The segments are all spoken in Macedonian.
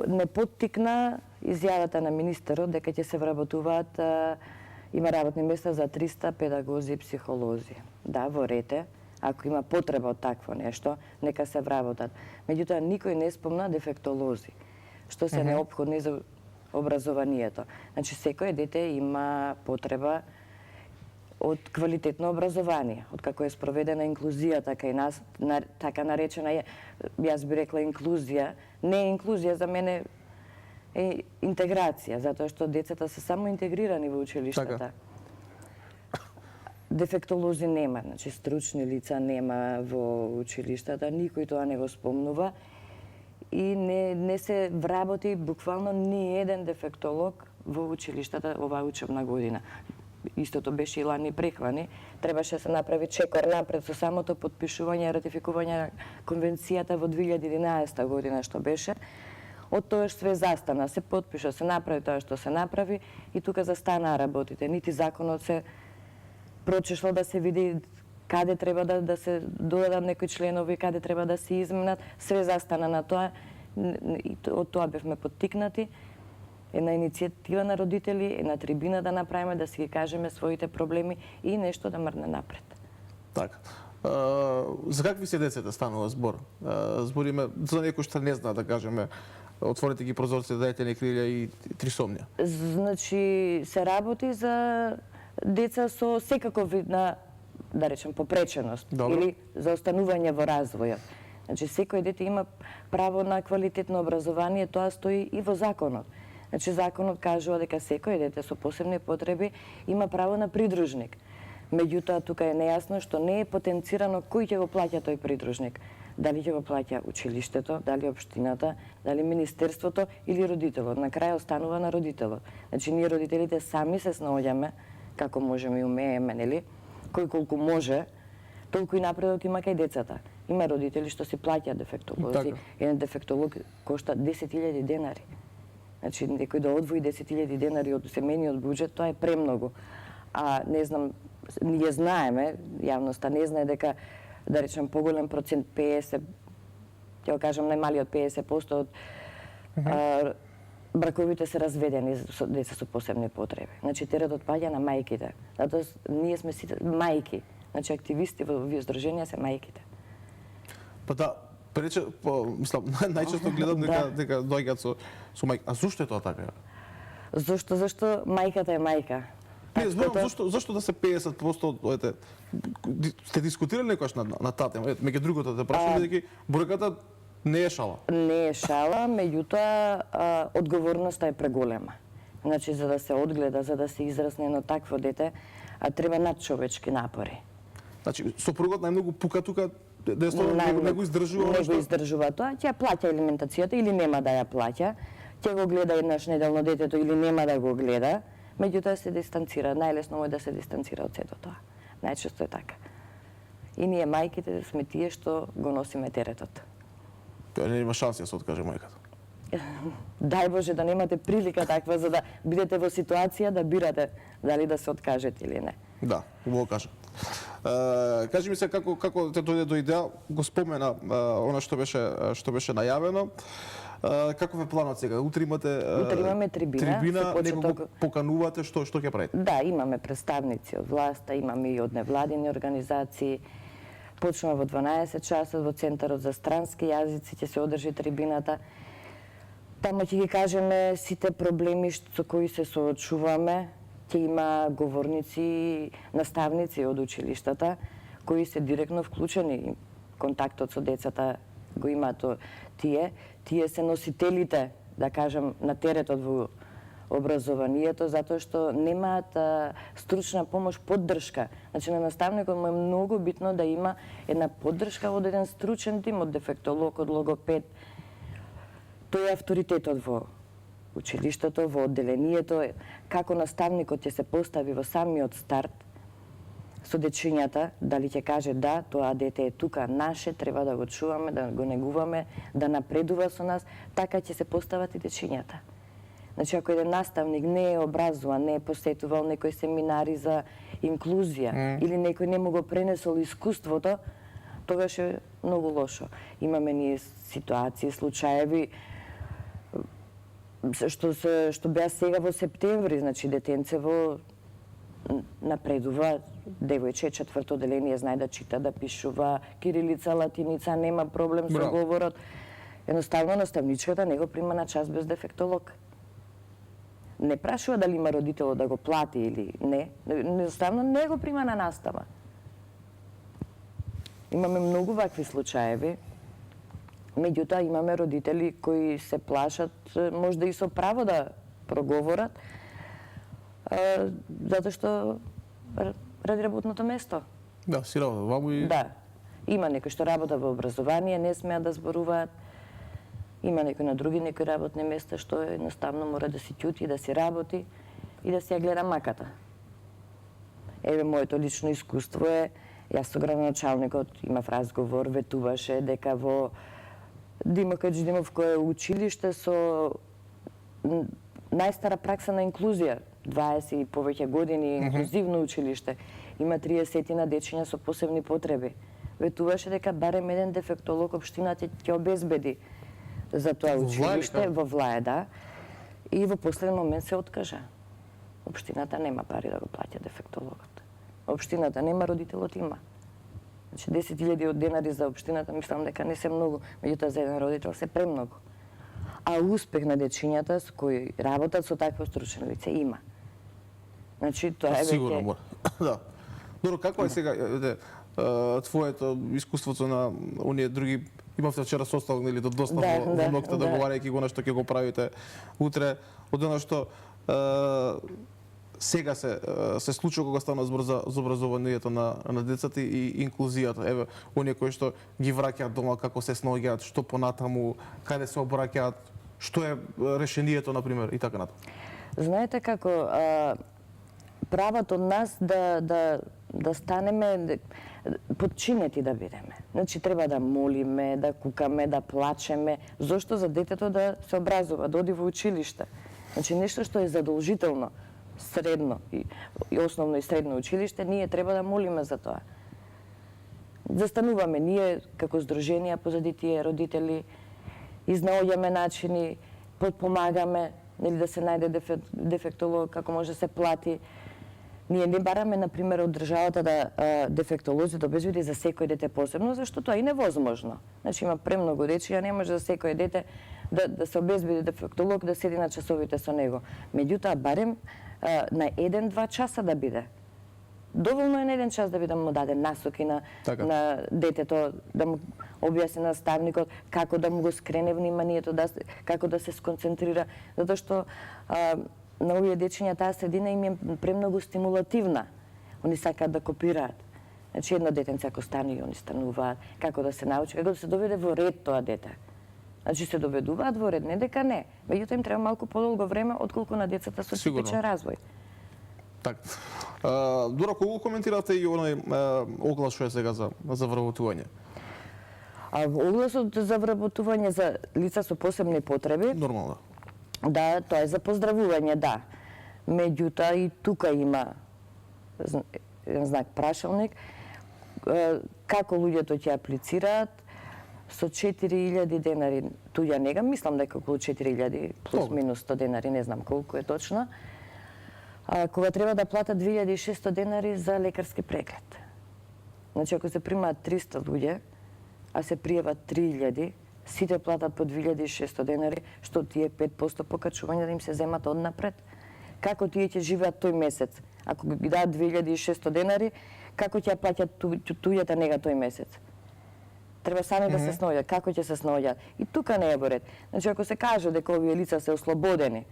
Не поттикна изјавата на министерот дека ќе се вработуваат, има работни места за 300 педагози и психолози. Да, во рете, ако има потреба од такво нешто, нека се вработат. Меѓутоа, никој не спомна дефектолози, што се неопходни за образованието. Значи, секој дете има потреба од квалитетно образование, од како е спроведена инклузијата кај нас, така наречена е, јас би рекла инклузија, не е инклузија, за мене е интеграција, затоа што децата се само интегрирани во училиштата. Дефектолози нема, значи стручни лица нема во училиштата, никој тоа не го спомнува и не се вработи буквално ни еден дефектолог во училиштата оваа учебна година. Истото беше и лани прехвани, требаше да се направи чекор напред со самото потпишување и ратификување на конвенцијата во 2011 година што беше. Од тоа све застана, се потпиша, се направи тоа што се направи и тука застанаа работите. Нити законот се прочешло да се види каде треба да се додадат некои членови, каде треба да се изменат, све застана на тоа и од тоа бевме поттикнати. Една иницијатива на родители, една трибина да направиме, да си ги кажеме своите проблеми и нешто да мрне напред. Така. За какви се децата станува збор? Збориме за некој што не знае, да кажеме, отворите ги прозорците, дајте ни крилја и трисомнија. Значи, се работи за деца со секаков вид на, да речем, попреченост или за останување во развојот. Значи, секој дете има право на квалитетно образование, тоа стои и во законот. Значи, законот кажува дека секој дете со посебни потреби има право на придружник. Меѓутоа, тука е нејасно што не е потенцирано кој ќе го плаќа тој придружник. Дали ќе го плаќа училиштето, дали општината, дали министерството или родителот. На крај останува на родителот. Значи, ние родителите сами се снаоѓаме како можеме и умееме, нели? Кој колку може, толку и напредок има кај децата. Има родители што си плаќаат дефектолози. Еден дефектолог кошта 10.000 денари. Значи, некој да одвои 10.000 денари од семејниот буџет, тоа е премногу. А не знам, ние знаеме, јавноста не знае дека, да речем, поголем процент 50, ќе го кажам најмалиот 50% од браковите се разведени со деца со посебни потреби. Значи, теретот паѓа на мајките. Затоа ние сме сите мајки. Значи, активисти во овие здруженија се мајките. Па да, мислам, најчесто гледам дека доаѓаат со мајка. А зошто е тоа така? Зошто мајката е мајка. Не, зборам, зашто да се 50%, сте дискутирали некојаш на таа тема? Меѓу другото да прашам, дека бројката не е шала. Не е шала, меѓутоа одговорноста е преголема. Значи, за да се одгледа, за да се израсне едно такво дете, треба надчовечки напори. Значи, сопругот најмногу пука тука, не го издржува. Не го издржува тоа, ќе плаќа елементацијата или нема да ја плаќа, ќе го гледа еднаш неделно детето или нема да го гледа, меѓутоа се дистанцира. Најлесно е да се дистанцира од сето тоа. Најчесто е така. И ние мајките сме тие што го носиме теретот. Тоа не има шанси да се откаже мајката. Дај Боже да немате прилика таква за да бидете во ситуација да бирате дали да се откажете или не. Да, убаво кажа. Кажи ми се како те дојде до идеја, го спомена она што беше најавено. Каков е планот сега? Утре имаме трибина, некого поканувате, што ќе правите? Да, имаме представници од власта, имаме и од невладини организации. Почнува во 12 часот во Центарот за странски јазици ќе се одржи трибината. Тамо ќе ги кажеме сите проблеми со кои се соочуваме. Ќе има говорници, наставници од училиштата кои се директно вклучени. Контактот со децата го имаат тие. Тие се носителите, да кажам, на теретот во образованието, затоа што немаат стручна помош, поддршка. Значи, на наставникот му е многу битно да има една поддршка од еден стручен тим, од дефектолог, од логопед. Тој е авторитетот во училиштето, во одделението, како наставникот ќе се постави во самиот старт со дечињата, дали ќе каже да, тоа дете е тука наше, треба да го чуваме, да го негуваме, да напредува со нас, така ќе се постават и дечињата. Значи, ако еден наставник не е образуван, не е посетувал некои семинари за инклузија или некој не му го пренесол искуството, тогаш е многу лошо. Имаме ние ситуации, случаеви, што беа сега во септември, значи детенцево напредува, девојче, 4-то одделение, знае да чита, да пишува, кирилица, латиница, нема проблем со Браво. говорот. Едноставно наставничката не го прима на час без дефектолог. Не прашува дали има родител да го плати или не, едноставно не го прима на настава. Имаме многу вакви случаеви. Меѓутоа имаме родители кои се плашат, можда и со право да проговорат, затоа што ради работното место. Да, си работа ваму и... Да. Има некои што работа во образование, не смеат да зборуваат. Има некои на други некои работни места што едноставно мора да си ќути, да си работи и да си ја гледа маката. Еве, моето лично искуство е, јас со градоначалникот имав разговор, ветуваше дека во Димока Димов кое е училиште со најстара пракса на инклузија, 20 и повеќе години инклузивно училиште, има 30 дечиња со посебни потреби. Ветуваше дека барем еден дефектолог општината ќе обезбеди за тоа Во Влај, училиште како? во Влај, да. И во последен момент се откажа. Општината нема пари да го плаќа дефектологот. Општината нема, родителот има. Значи 10.000 денари за општината мислам дека не се многу, меѓутоа за еден родител се премногу. А успех на дечињата со кои работат со такво стручно лице има. Значи тоа е Сигурно веќе мора. Да. Добро, како е сега твоето искуството на оние други, имавте вчера составок нели до доста во ноќта да. договарајќи го на што ќе го правите утре, од она што сега се случува кога стана збор за образованието на децата и инклузијата. Еве, оние кои што ги враќаат дома, како се снаоѓаат, што понатаму, каде се обраќаат, што е решението на пример и така натаму. Знаете како, правото од нас да станеме подчинети да бидеме. Значи треба да молиме, да кукаме, да плачеме, зошто за детето да се образува, да оди во училиште. Значи нешто што е задолжително, средно и основно и средно училиште, ние треба да молиме за тоа. Застануваме ние како здруженија позади тие родители, изнаоѓаме начини, подпомагаме, нели да се најде дефектолог, како може да се плати. Ние не бараме, например, од државата да дефектолози да обезбеди за секој дете посебно, зашто тоа е невозможно. Значи има премногу дечиња, не може за секој дете да се обезбеди дефектолог, да седи на часовите со него. Меѓутоа, барем на 1-2 часа да биде. Доволно е на 1 час да биде му даден насоки на детето, да му објасни наставникот како да му го скрене вниманието, како да се сконцентрира, затоа што на овие дечиња таа средина им е премногу стимулативна. Они сакаат да копираат. Значи едно детенце ако стане и они стануваат, како да се научи, како да се доведе во ред тоа дете. Значи се доведуваат во ред, не дека не. Меѓутоа им треба малку подолго време отколку на децата со типичен развој. Така. Дура, кога коментирате и оној оглас што е сега за вработување? А огласот за вработување за лица со посебни потреби, Нормално. да, тоа е за поздравување, да. Меѓутоа и тука има еден знак прашалник, како луѓето ќе аплицираат со 4.000 денари. Туѓа нега, мислам дека околу 4.000 плюс минус 100 денари, не знам колку е точно. Кога треба да платат 2.600 денари за лекарски преглед. Значи, ако се примаат 300 луѓе, а се пријават 3.000, сите платат по 2.600 денари, што тие 5% покачување да им се земат однапред. Како тие ќе живеат тој месец? Ако ги дадат 2.600 денари, како ќе ја плаќат туѓата нега тој месец? Треба сами да се снаоѓаат. Како ќе се снаоѓаат? И тука не е во ред. Значи, ако се каже дека овие лица се ослободени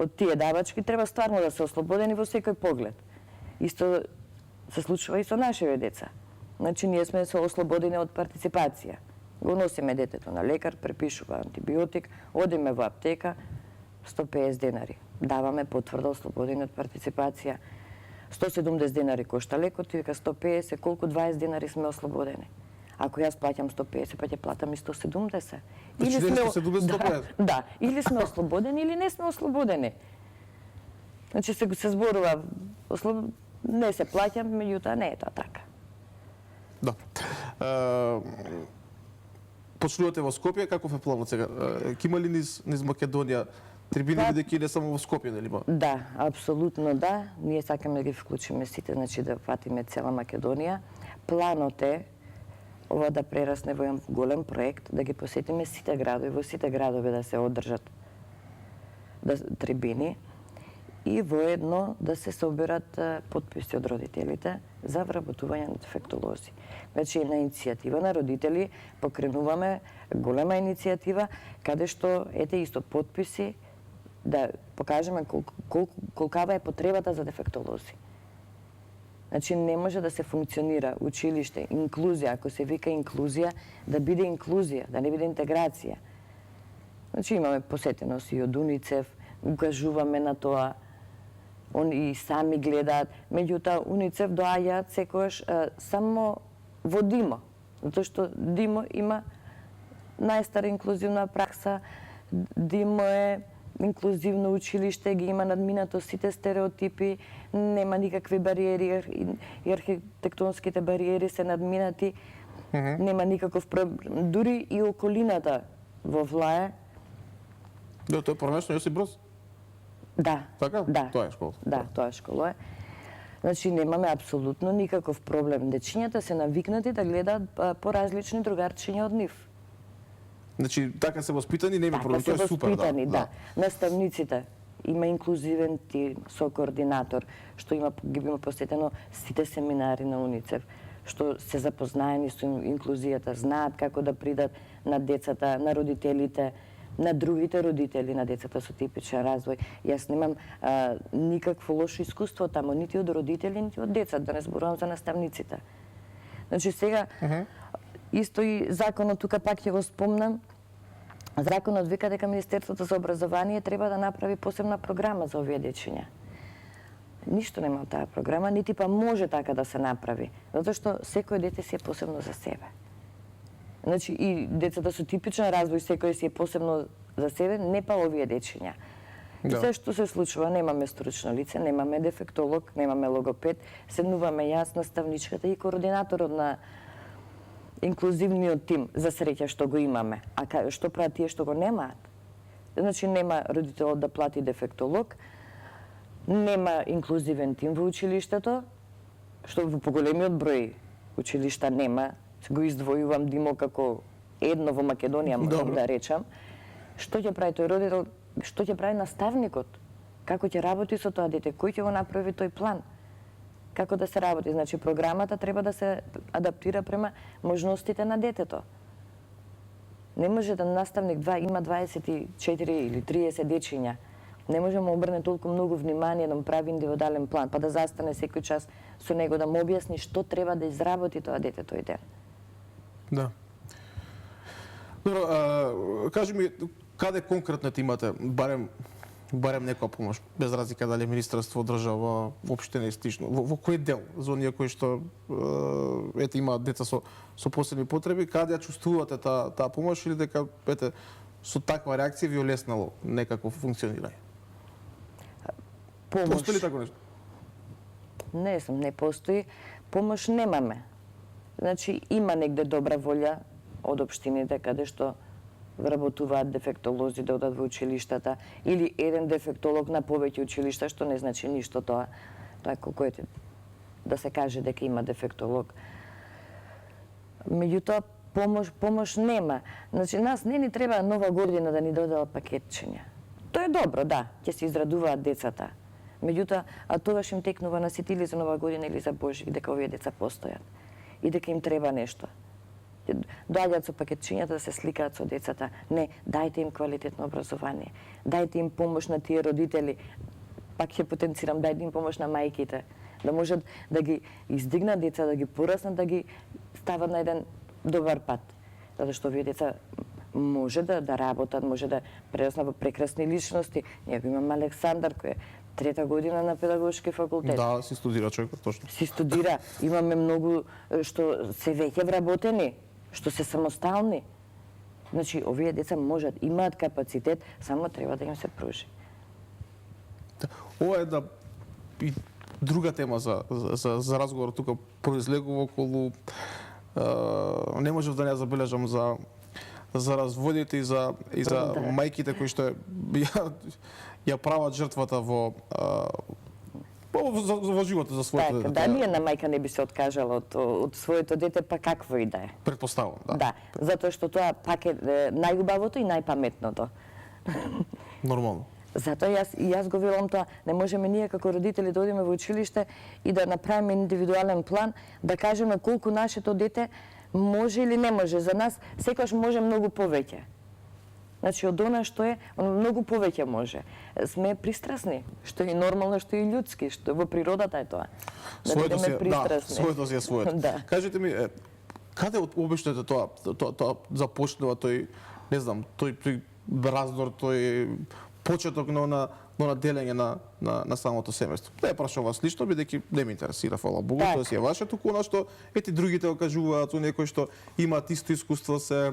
од тие давачки, треба стварно да се ослободени во секој поглед. Исто се случува и со нашите деца. Значи, ние сме се ослободени од партиципација. Го носиме детето на лекар, препишува антибиотик, одиме во аптека, 150 денари. Даваме потврда ослободени од партиципација. 170 денари кошта лекот, ти вика 150, колку 20 денари сме ослободени. Ако јас плаќам 150, па ќе платам и 170. Или сме 170. Да, или сме ослободени или не сме ослободени. Значи се зборува не се плаќам, меѓутоа не е тоа така. Да. почнувате во Скопје, каков е планот сега? Ќе има ли низ Македонија трибини, бидејќи не само во Скопје, нели ба? Да, апсолутно да. Ние сакаме да ги вклучиме сите, значи да фатиме цела Македонија. Планот е ова да прерасне во еден голем проект, да ги посетиме сите градови, во сите градови да се одржат трибини и воедно да се соберат потписи од родителите за вработување на дефектолози. Значи, на иницијатива на родители покренуваме голема иницијатива каде што ете исто потписи да покажеме колкава е потребата за дефектолози. Значи, не може да се функционира училиште, инклузија, ако се вика инклузија, да биде инклузија, да не биде интеграција. Значи, имаме посетеност и од УНИЦЕФ, укажуваме на тоа, они сами гледаат, меѓутоа УНИЦЕФ доаѓаат секогаш само во ДИМО, затоа што ДИМО има најстара инклузивна пракса, ДИМО е инклузивно училиште, ги има надминато сите стереотипи, нема никакви бариери и архитектонските бариери се надминати, нема никаков проблем. Дури и околината во Влаје. Да, тоа е првенствено Јосип Броз? Да. Така? Да. Тоа е школа. Да, тоа е школа. Значи немаме апсолутно никаков проблем. Дечињата се навикнати да гледаат поразлични другарчиња од нив. Значи, така се воспитани, нема проблем, тоа е супер, да. Наставниците има инклузивен тим со координатор, што ги има посетено сите семинари на УНИЦЕФ, што се запознаени со инклузијата, знаат како да придат на децата, на родителите, на другите родители на децата со типичен развој. Јас немам никакво лошо искуство таму, нити од родители, нити од деца, да не зборувам за наставниците. Значи сега, исто и законот, тука пак ќе го спомнам, законот вика дека Министерството за образование треба да направи посебна програма за овие дечиња. Ништо нема од таа програма, нити па може така да се направи, затоа што секој дете си е посебно за себе. Значи и децата со типичен развој секој си е посебно за себе, не па овие дечиња. И се што се случува, немаме стручно лице, немаме дефектолог, немаме логопед, седнуваме јас, наставничката и координаторот на инклузивниот тим, за среќа што го имаме. А што прават тие што го немаат? Значи нема родителот да плати дефектолог, нема инклузивен тим во училиштето, што во поголемиот број училишта нема, го издвојувам ДИМО како едно во Македонија, можам да речам. Што ќе прави тој родител, што ќе прави наставникот? Како ќе работи со тоа дете? Кој ќе го направи тој план? Како да се работи? Значи, програмата треба да се адаптира према можностите на детето. Не може да наставник има 24 или 30 дечиња. Не може да му обрне толку многу внимание да му прави индивидуален план, па да застане секој час со него да му објасни што треба да изработи тоа дете тој ден. Да. Добро, кажи ми, каде конкретно имате барем некоја помош, без разлика дали Министерство, држава, општина и слично. Во кој дел за оние кои што имаат деца со посебни потреби, каде ја чувствувате таа помош или дека со таква реакција ви олеснало некако функционирање? Помош. Постои ли тако нешто? Не постои. Помош немаме. Значи, има негде добра волја од општините каде што вработуваат дефектолози да одат во училиштата или еден дефектолог на повеќе училишта, што не значи ништо тоа. Тоа е колку е да се каже дека има дефектолог. Меѓутоа, помош нема. Значи, нас не ни треба нова година да ни додела пакетчиња. Тоа е добро, да, ќе се израдуваат децата. Меѓутоа, а тогаш им текнува на сите или за нова година или за Божик дека овие деца постојат и дека им треба нешто. Доаѓаат со пакетчињата да се сликаат со децата. Не, дајте им квалитетно образование. Дајте им помош на тие родители. Пак ќе потенцирам, дајте им помош на мајките. Да можат да ги издигнат деца, да ги пораснат, да ги стават на еден добар пат. Затоа што овие деца може да работат, може да прераснат во прекрасни личности. Ние го имаме Александар кој е трета година на педагошки факултет. Да, си студира човекот, точно. Си студира. Имаме многу што се веќе вработени, што се самостални. Значи, овие деца можат, имаат капацитет, само треба да им се пружи. Ова е да и друга тема за разговор тука произлегува околу не можев да не забележам за за разводите и за Да. мајките кои што ја прават жртвата во животот за своето Така, дете. да, ниједна мајка не би се откажала од своето дете, па какво и да е. Предпоставам, да. Да, затоа што тоа пак е најубавото и најпаметното. Нормално. Затоа јас го велам тоа, не можеме ние како родители да одиме во училиште и да направиме индивидуален план, да кажеме колку нашето дете може или не може. За нас секогаш може многу повеќе. Значи од она што е, многу повеќе може. Сме пристрасни, што е нормално, што е людски, што во природата е тоа. Да Своето бидеме си, пристрасни. своето си е своето. Да. Кажете ми, каде обично тоа започнува тој, не знам, тој раздор, тој почеток на делење на самото семејство. Не прашам вас лично, бидејќи не ме интересира, фала Богу, Так. тоа си е ваше, туку она што ети другите го кажуваат, оние кои што имаат исто искуство, се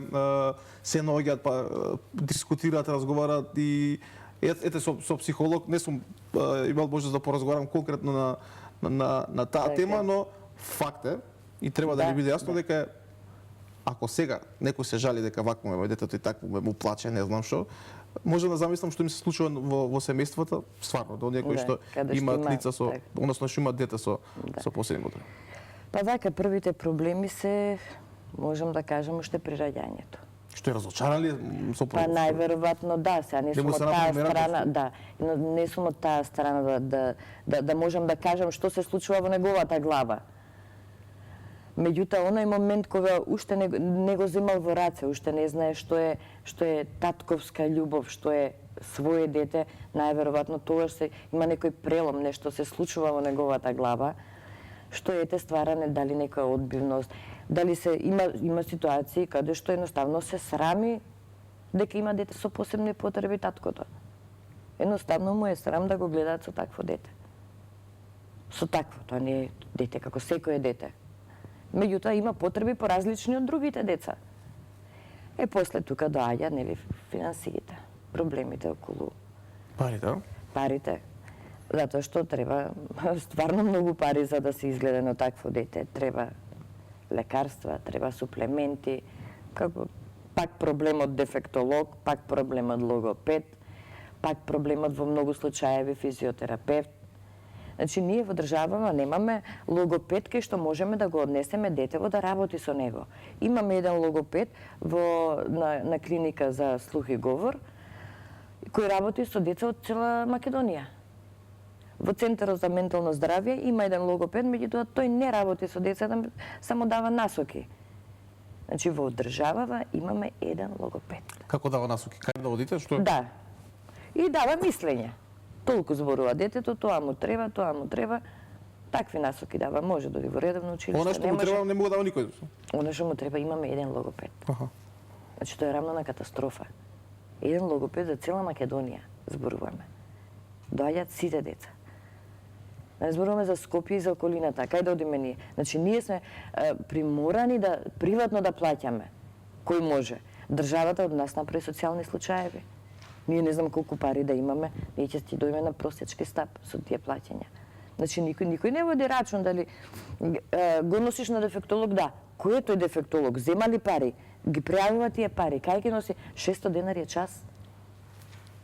наоѓаат, па дискутираат, разговараат и ете со психолог не сум имал можност да поразговарам конкретно на таа Така. тема, но факт е и треба да Да, ни биде јасно да. дека ако сега некој се жали дека вакво ме детето и такво му плаче, не знам што, може да замислам што им се случува во семејствата, стварно, до оние кои Да, што каде што имаат има, лица со, така. односно што имаат дете со посебни потреби. Па вака, првите проблеми се, можам да кажам, уште при раѓањето. Што е разочаран ли со Па најверојатно да, сега не Не сум му од се таа направи мерака, страна, што? да, но не сум од таа страна да можам да кажам што се случува во неговата глава. Меѓутоа, оној момент кога уште не го земал во раце, уште не знае што е татковска љубов, што е свое дете, најверојатно тогаш има некој прелом, нешто се случува во неговата глава, што ете стваране, дали некоја одбивност, дали има ситуации каде што едноставно се срами дека има дете со посебни потреби таткото. Едноставно му е срам да го гледаат со такво дете. Со такво, тоа не е дете како секое дете. Меѓутоа има потреби поразлични од другите деца. После тука доаѓа нели финансиите, проблемите околу парите. Затоа што треба стварно многу пари за да се изгледа на такво дете. Треба лекарства, треба суплементи, пак проблемот дефектолог, пак проблемот логопед, пак проблемот во многу случаеви физиотерапевт. Значи, ние во државава немаме логопед кај што можеме да го однесеме детево да работи со него. Имаме еден логопед на клиника за слух и говор, кој работи со деца од цела Македонија. Во Центарот за ментално здравје има еден логопед, меѓутоа тој не работи со деца, само дава насоки. Значи, во државава имаме еден логопед. Како дава насоки? Кај да одите? Што? Да. И дава мислење. Толку зборува детето, тоа му треба. Такви насоки дава. Може да оди во редовно училиште. Она што му треба не му го дава никој. Она што му треба, имаме еден логопед. Аха. Значи, тоа е рамна на катастрофа. Еден логопед за цела Македонија, зборуваме. Доаѓаат сите деца. Не зборуваме за Скопје и за околината. Кај да одиме ние? Значи, ние сме приморани да приватно да плаќаме. Кој може? Државата од нас направи социјални случаеви. Ние не знам колку пари да имаме, ние ќе ти дојме на просечки стап со тие плаќања. Значи, никој не води рачун дали го носиш на дефектолог, да. Кој е тој дефектолог? Зема ли пари? Ги пријавува тие пари? Кај ги носи? 600 денари е час.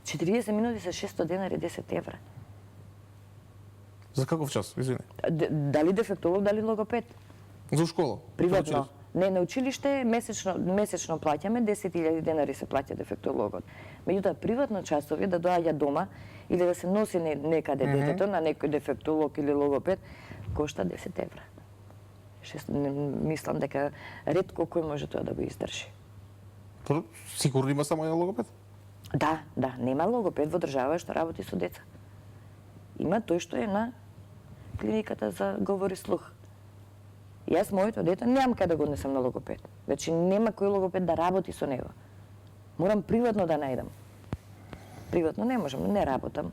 40 минути за 600 денари 10 евра. За каков час? Извини. Дали дефектолог, дали логопед? За школа? Приватно. Не, на училиште месечно плаќаме, 10.000 денари се плаќа дефектологот. Меѓутоа, приватно часови да доаѓа дома или да се носи некаде детето на некој дефектолог или логопед, кошта 10 евра. Мислам дека ретко кој може тоа да го издржи. Сигурно има само еден логопед? Да, нема логопед во држава што работи со деца. Има тој што е на клиниката за говор и слух. Јас моето дете немам каде да го однесам на логопед. Значи нема кој логопед да работи со него. Морам приватно да најдам. Приватно не можам, не работам.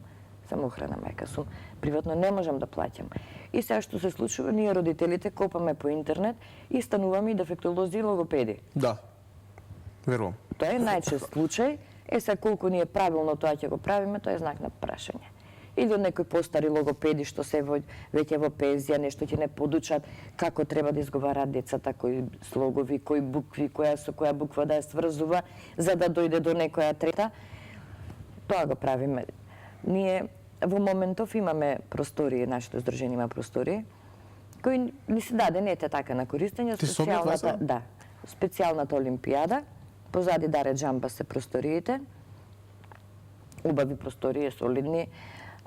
Самоохрана мајка сум. Приватно не можам да плаќам. И сега што се случува, ние родителите копаме по интернет и стануваме и дефектолози и логопеди. Да. Верувам. Тоа е најчест случај. Сега колку ние правилно тоа ќе го правиме, тоа е знак на прашање. Или од некои постари логопеди што се веќе во пензија, нешто ќе не подучат како треба да изговараат децата, кои слогови, кои букви, која со која буква да ја сврзува, за да дојде до некоја трета. Тоа го правиме. Ние во моментов имаме простории, нашето здружение има простории, кои ни се дадените така на користење. Ти собја класа? Да, специјалната олимпијада, позади Даре Джамба се просториите, убави простории, солидни.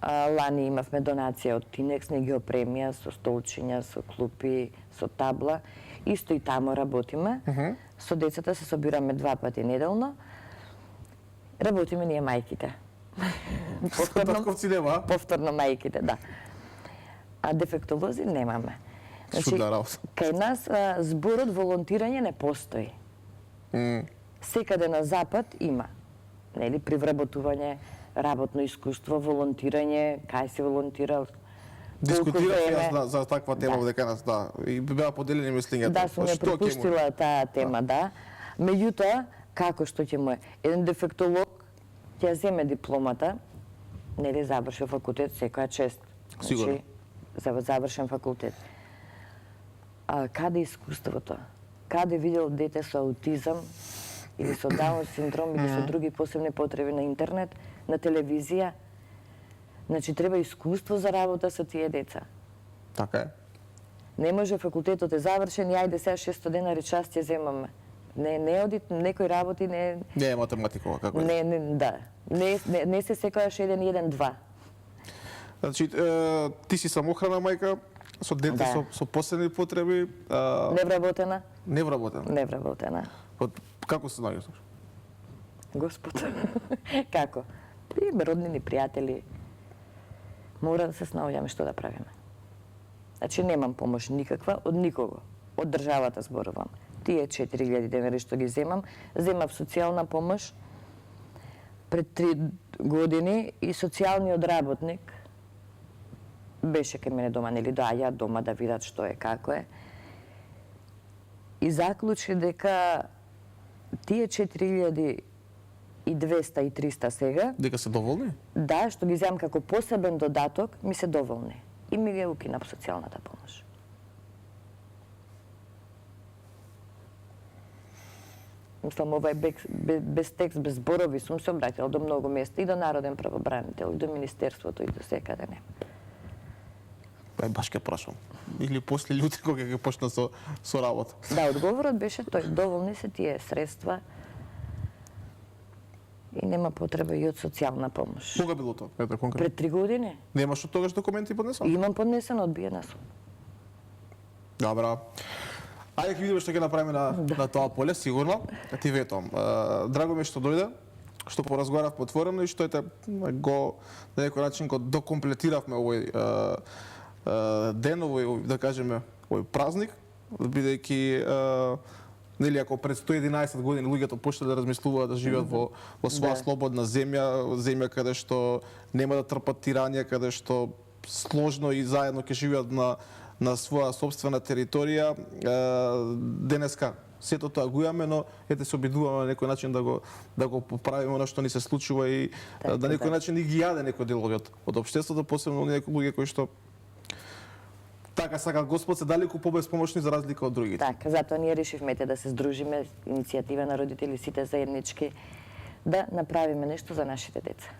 Лани имавме донација од Тинекс, не ги опремија со столчиња, со клупи, со табла. Исто и тамо работиме. Со децата се собираме 2 пати неделно. Работиме ние мајките. Татковци нема? Повторно мајките, да. А дефектолози немаме. Чудна работа. Кај нас зборот волонтирање не постои. Секаде на запад има. Нели, при вработување, работно искуство, волонтирање, кај си волонтирал. Дискутирав јас за таква тема дека нас, да, и беа поделени мислењата. Да, сум ја пропуштила таа тема, да. Меѓутоа, како што ќе му е? Еден дефектолог ќе ја земе дипломата, нели, завршил факултет, секоја чест. Сигурно. Завршен факултет. А каде искуството? Каде видел дете со аутизам или со Даун синдром или со други посебни потреби на интернет, на телевизија? Значи, треба искуство за работа со тие деца. Така е. Не може факултетот е завршен и ајде сега 600 денари час ќе земаме. Не оди некој работи, не е математикова, како е. Да. Не се секојаш 1-1-2. Значи, ти си самохрана мајка, со дете со посебни потреби. Невработена? Невработена. Невработена. Како се наоѓаш? Господ. Како? Роднини, пријатели. Мора да се снаоѓаме што да правиме. Значи, немам помош никаква од никого. Од државата зборувам. Тие 4000 денари што ги земам социјална помош пред 3 години и социјалниот работник беше кај мене дома, нели, доаѓа дома да видат што е, како е. И заклучи дека тие 4200 и 300 сега, Дека се доволни? да, што ги земам како посебен додаток, ми се доволни. И ми ги укина социјалната помош. Мислам, ова е без текст, без зборови, сум се обраќала до многу места, и до Народен правобранител, и до Министерството, и до секаде не. Баш ке прашам. Или после лутри кога ќе почна со работа. Да, одговорот беше тој, доволни се тие средства и нема потреба и од социјална помош. Кога било тоа? Ето конкретно. Пред 3 години. Немаш од тогаш документи поднесен? Имам поднесено, одбиена сум. Добра. Ајде ќе видиме што ќе направиме на тоа поле, сигурно. Ти ветувам. Драго ми е што дојде, што поразговаравме отворено и што го на некој начин го докомплетиравме овој ден, овој, да кажеме, овој празник, бидејќи нели, ако пред 111 години луѓето почнале да размислуваат да живеат во своја слободна земја каде што нема да трпат тиранија, каде што сложно и заедно ќе живеат на своја собствена територија, денеска сето тоа го имаме, но ете се обидуваме на некој начин да го поправиме она што ни се случува и да некој начин и ги јаде некој делови од општеството, посебно некои луѓе кои што така сака Господ се далеку побеспомошни за разлика од другите. Така, затоа ние решивме да се здружиме, иницијатива на родители, сите заеднички, да направиме нешто за нашите деца.